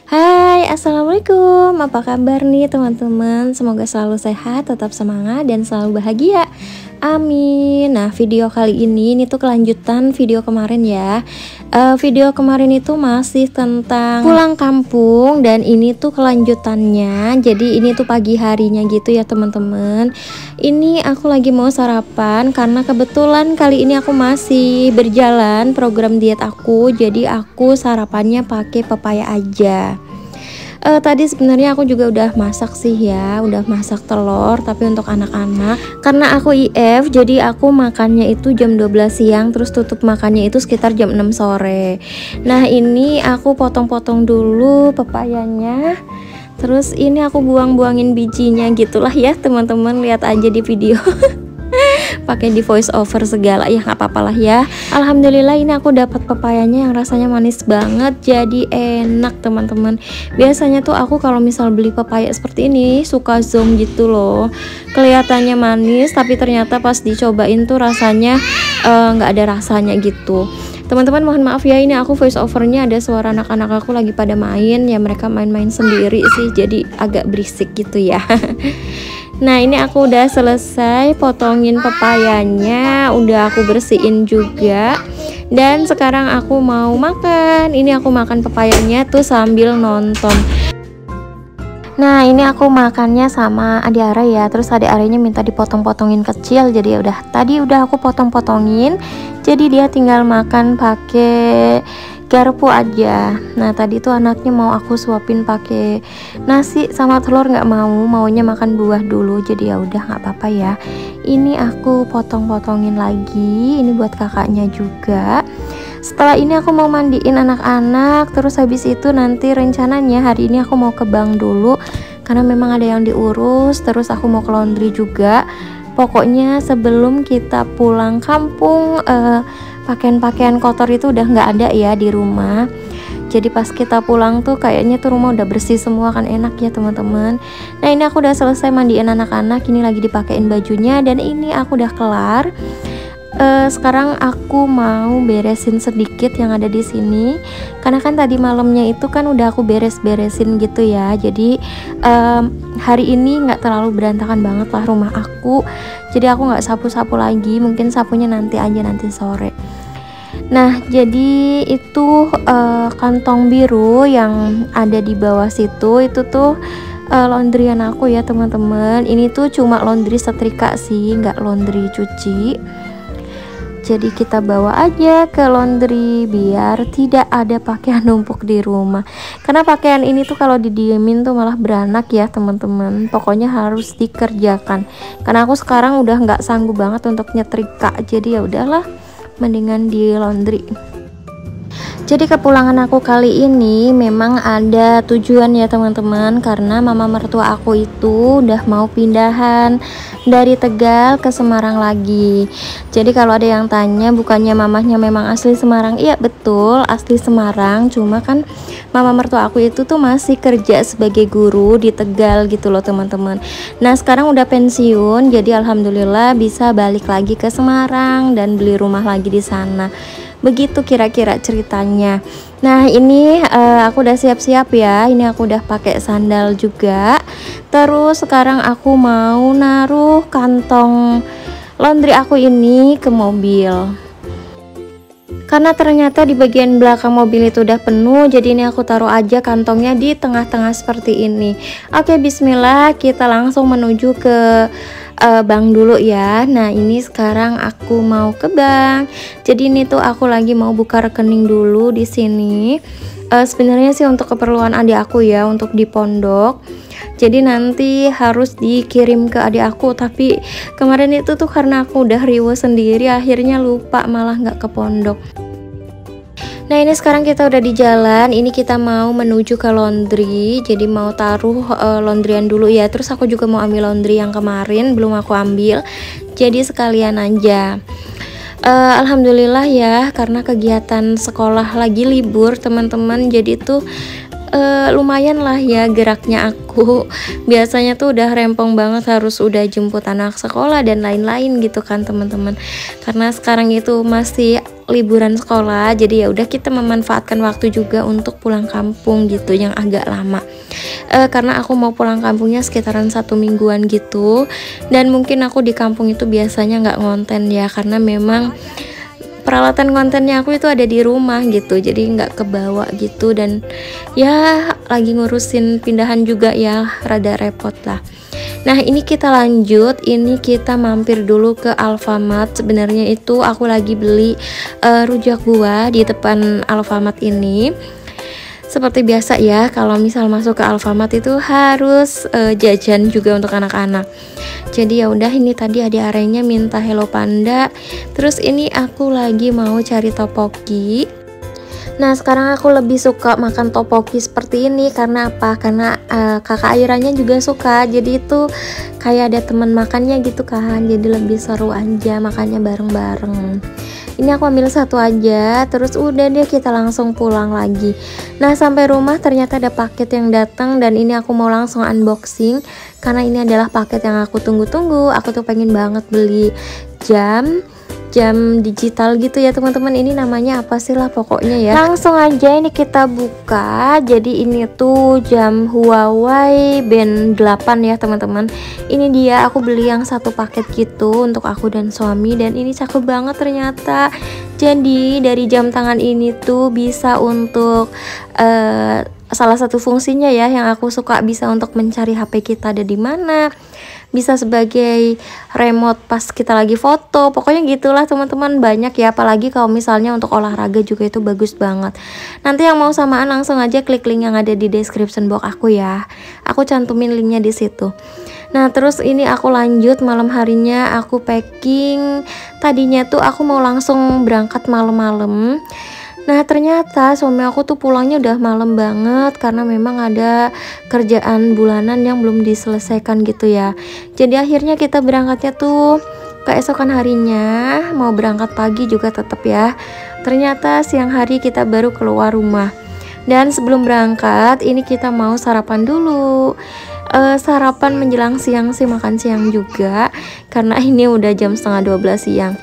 Hai, assalamualaikum. Apa kabar nih teman-teman? Semoga selalu sehat, tetap semangat, dan selalu bahagia. Amin. Nah, video kali ini tuh kelanjutan video kemarin ya. Video kemarin itu masih tentang pulang kampung, dan ini tuh kelanjutannya. Jadi ini tuh pagi harinya gitu ya teman-teman. Ini aku lagi mau sarapan karena kebetulan kali ini aku masih berjalan program diet aku. Jadi aku sarapannya pakai pepaya aja. Tadi sebenarnya aku juga udah masak sih ya, udah masak telur, tapi untuk anak-anak karena aku IF, jadi aku makannya itu jam 12 siang, terus tutup makannya itu sekitar jam 6 sore. Nah, ini aku potong-potong dulu pepayanya, terus ini aku buang-buangin bijinya gitulah ya teman-teman, lihat aja di video. Pakai di voice over segala ya, nggak apa-apa lah ya. Alhamdulillah ini aku dapat pepayanya yang rasanya manis banget, jadi enak teman-teman. Biasanya tuh aku kalau misal beli pepaya seperti ini suka zonk gitu loh, kelihatannya manis tapi ternyata pas dicobain tuh rasanya nggak ada rasanya gitu. Teman-teman mohon maaf ya, ini aku voice overnya ada suara anak-anak aku lagi pada main ya, mereka main-main sendiri sih, jadi agak berisik gitu ya. Nah, ini aku udah selesai potongin pepayanya, udah aku bersihin juga, dan sekarang aku mau makan. Ini aku makan pepayanya tuh sambil nonton. Nah, ini aku makannya sama adik Ara ya, terus adik Aranya minta dipotong-potongin kecil, jadi udah tadi udah aku potong-potongin, jadi dia tinggal makan pakai garpu aja. Nah, tadi tuh anaknya mau aku suapin pakai nasi sama telur, nggak maunya makan buah dulu, jadi ya udah nggak apa-apa ya. Ini aku potong-potongin lagi, ini buat kakaknya juga. Setelah ini aku mau mandiin anak-anak, terus habis itu nanti rencananya hari ini aku mau ke bank dulu karena memang ada yang diurus, terus aku mau ke laundry juga. Pokoknya sebelum kita pulang kampung, pakaian-pakaian kotor itu udah nggak ada ya di rumah. Jadi pas kita pulang tuh kayaknya tuh rumah udah bersih semua, kan enak ya teman-teman. Nah, ini aku udah selesai mandiin anak-anak, ini lagi dipakein bajunya, dan ini aku udah kelar. Sekarang aku mau beresin sedikit yang ada di sini, karena kan tadi malamnya itu kan udah aku beres-beresin gitu ya. Jadi hari ini nggak terlalu berantakan banget lah rumah aku, jadi aku nggak sapu-sapu lagi, mungkin sapunya nanti aja, nanti sore. Nah, jadi itu kantong biru yang ada di bawah situ itu tuh laundryan aku ya teman-teman. Ini tuh cuma laundry setrika sih, nggak laundry cuci. Jadi kita bawa aja ke laundry biar tidak ada pakaian numpuk di rumah. Karena pakaian ini tuh kalau didiemin tuh malah beranak ya teman-teman. Pokoknya harus dikerjakan. Karena aku sekarang udah nggak sanggup banget untuk nyetrika. Jadi ya udahlah, mendingan di laundry. Jadi kepulangan aku kali ini memang ada tujuan ya teman-teman, karena mama mertua aku itu udah mau pindahan dari Tegal ke Semarang lagi. Jadi kalau ada yang tanya bukannya mamahnya memang asli Semarang, iya betul asli Semarang, cuma kan mama mertua aku itu tuh masih kerja sebagai guru di Tegal gitu loh teman-teman. Nah, sekarang udah pensiun, jadi alhamdulillah bisa balik lagi ke Semarang dan beli rumah lagi di sana. Begitu kira-kira ceritanya. Nah, ini aku udah siap-siap ya. Ini aku udah pakai sandal juga. Terus sekarang aku mau naruh kantong laundry aku ini ke mobil. Karena ternyata di bagian belakang mobil itu udah penuh, jadi ini aku taruh aja kantongnya di tengah-tengah seperti ini. Oke, bismillah, kita langsung menuju ke bank dulu ya. Nah, ini sekarang aku mau ke bank. Jadi ini tuh aku lagi mau buka rekening dulu di sini. Sebenarnya sih untuk keperluan adik aku ya, untuk di pondok. Jadi nanti harus dikirim ke adik aku, tapi kemarin itu tuh karena aku udah riweh sendiri, akhirnya lupa, malah nggak ke pondok. Nah, ini sekarang kita udah di jalan. Ini kita mau menuju ke laundry, jadi mau taruh laundryan dulu ya. Terus aku juga mau ambil laundry yang kemarin belum aku ambil, jadi sekalian aja. Alhamdulillah ya, karena kegiatan sekolah lagi libur teman-teman, jadi tuh lumayan lah ya geraknya aku. Biasanya tuh udah rempong banget, harus udah jemput anak sekolah dan lain-lain gitu kan teman-teman. Karena sekarang itu masih liburan sekolah, jadi ya udah kita memanfaatkan waktu juga untuk pulang kampung gitu yang agak lama. Karena aku mau pulang kampungnya sekitaran 1 mingguan gitu, dan mungkin aku di kampung itu biasanya nggak ngonten ya, karena memang peralatan kontennya aku itu ada di rumah gitu, jadi nggak kebawa gitu, dan ya lagi ngurusin pindahan juga ya, rada repot lah. Nah ini kita lanjut, ini kita mampir dulu ke Alfamart. Sebenarnya itu aku lagi beli rujak buah di depan Alfamart ini. Seperti biasa ya, kalau misal masuk ke Alfamart itu harus jajan juga untuk anak-anak. Jadi ya udah, ini tadi ada arenya minta Hello Panda. Terus ini aku lagi mau cari topoki. Nah sekarang aku lebih suka makan topoki seperti ini karena apa? Karena kakak Airanya juga suka, jadi itu kayak ada teman makannya gitu kan, jadi lebih seru aja makannya bareng-bareng. Ini aku ambil satu aja, terus udah deh kita langsung pulang lagi. Nah sampai rumah ternyata ada paket yang datang, dan ini aku mau langsung unboxing karena ini adalah paket yang aku tunggu-tunggu. Aku tuh pengen banget beli jam digital gitu ya teman-teman. Ini namanya apa sih lah pokoknya ya. Langsung aja ini kita buka. Jadi ini tuh jam Huawei Band 8 ya teman-teman. Ini dia, aku beli yang satu paket gitu untuk aku dan suami, dan ini cakep banget ternyata. Jadi dari jam tangan ini tuh bisa untuk salah satu fungsinya ya yang aku suka, bisa untuk mencari HP kita ada di mana, bisa sebagai remote pas kita lagi foto, pokoknya gitulah teman-teman, banyak ya. Apalagi kalau misalnya untuk olahraga juga itu bagus banget. Nanti yang mau samaan langsung aja klik link yang ada di description box aku ya, aku cantumin linknya di situ. Nah terus ini aku lanjut, malam harinya aku packing. Tadinya tuh aku mau langsung berangkat malam-malam. Nah ternyata suami aku tuh pulangnya udah malam banget karena memang ada kerjaan bulanan yang belum diselesaikan gitu ya. Jadi akhirnya kita berangkatnya tuh keesokan harinya, mau berangkat pagi juga tetap ya. Ternyata siang hari kita baru keluar rumah. Dan sebelum berangkat ini kita mau sarapan dulu. Sarapan menjelang siang sih, makan siang juga karena ini udah jam setengah 12 siang.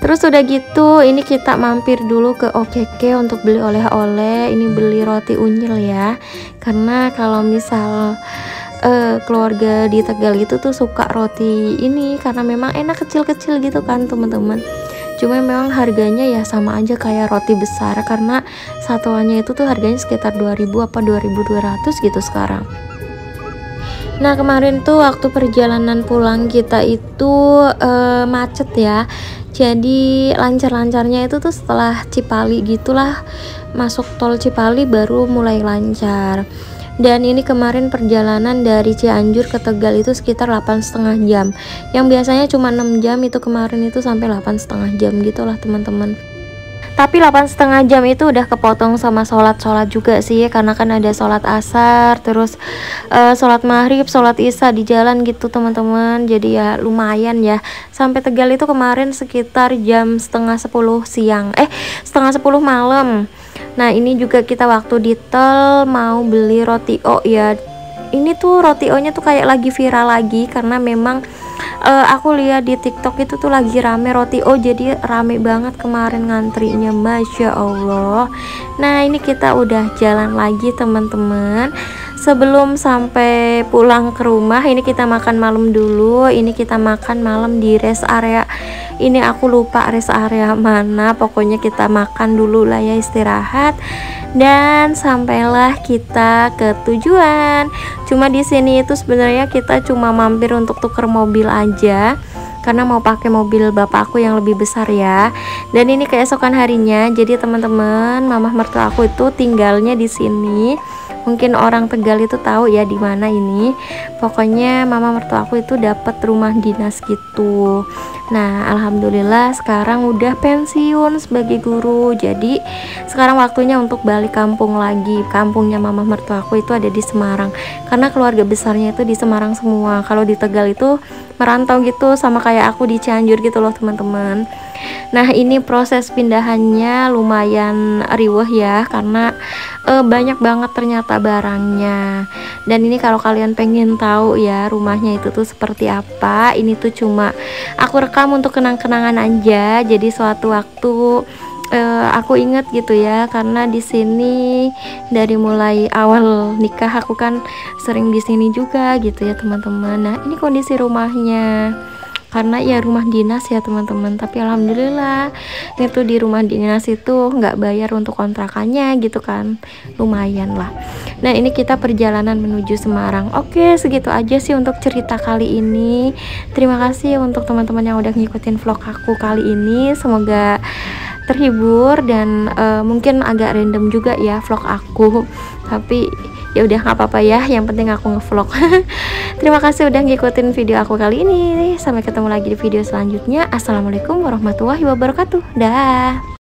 Terus udah gitu ini kita mampir dulu ke OKK untuk beli oleh-oleh. Ini beli roti unyil ya, karena kalau misal keluarga di Tegal itu tuh suka roti ini karena memang enak, kecil-kecil gitu kan teman-teman. Cuma memang harganya ya sama aja kayak roti besar, karena satuannya itu tuh harganya sekitar 2000 apa 2200 gitu sekarang. Nah kemarin tuh waktu perjalanan pulang kita itu macet ya. Jadi lancar-lancarnya itu tuh setelah Cipali gitulah, masuk tol Cipali baru mulai lancar. Dan ini kemarin perjalanan dari Cianjur ke Tegal itu sekitar 8,5 jam. Yang biasanya cuma 6 jam, itu kemarin itu sampai 8,5 jam gitulah teman-teman. Tapi 8,5 jam itu udah kepotong sama sholat juga sih, karena kan ada sholat asar, terus sholat maghrib, sholat isya di jalan gitu teman-teman. Jadi ya lumayan ya. Sampai Tegal itu kemarin sekitar jam setengah 10 siang, setengah 10 malam. Nah ini juga kita waktu di tol mau beli roti O ya. Ini tuh roti O nya tuh kayak lagi viral lagi, karena memang aku lihat di TikTok itu tuh lagi rame roti O, jadi rame banget kemarin ngantrinya, Masya Allah. Nah ini kita udah jalan lagi teman-teman. Sebelum sampai pulang ke rumah ini kita makan malam dulu. Ini kita makan malam di rest area. Ini aku lupa rest area mana, pokoknya kita makan dulu lah ya, istirahat. Dan sampailah kita ke tujuan. Cuma di sini itu sebenarnya kita cuma mampir untuk tuker mobil aja, karena mau pakai mobil bapakku yang lebih besar ya. Dan ini keesokan harinya, jadi teman-teman, mama mertua aku itu tinggalnya di sini. Mungkin orang Tegal itu tahu ya di mana ini. Pokoknya mama mertua aku itu dapat rumah dinas gitu. Nah, alhamdulillah sekarang udah pensiun sebagai guru. Jadi sekarang waktunya untuk balik kampung lagi. Kampungnya mama mertua aku itu ada di Semarang, karena keluarga besarnya itu di Semarang semua. Kalau di Tegal itu merantau gitu, sama kayak aku di Cianjur gitu loh teman-teman. Nah, ini proses pindahannya lumayan riweh ya, karena banyak banget ternyata barangnya. Dan ini kalau kalian pengen tahu ya rumahnya itu tuh seperti apa, ini tuh cuma aku rekam untuk kenang-kenangan aja. Jadi suatu waktu aku inget gitu ya, karena di sini dari mulai awal nikah aku kan sering di sini juga gitu ya teman-teman. Nah, ini kondisi rumahnya, karena ya rumah dinas ya teman-teman, tapi alhamdulillah ini tuh di rumah dinas itu nggak bayar untuk kontrakannya gitu kan, lumayan lah. Nah, ini kita perjalanan menuju Semarang. Oke, segitu aja sih untuk cerita kali ini. Terima kasih untuk teman-teman yang udah ngikutin vlog aku kali ini, semoga terhibur dan mungkin agak random juga ya vlog aku, tapi ya udah nggak apa-apa ya, yang penting aku ngevlog. Terima kasih udah ngikutin video aku kali ini. Sampai ketemu lagi di video selanjutnya. Assalamualaikum warahmatullahi wabarakatuh. Dah.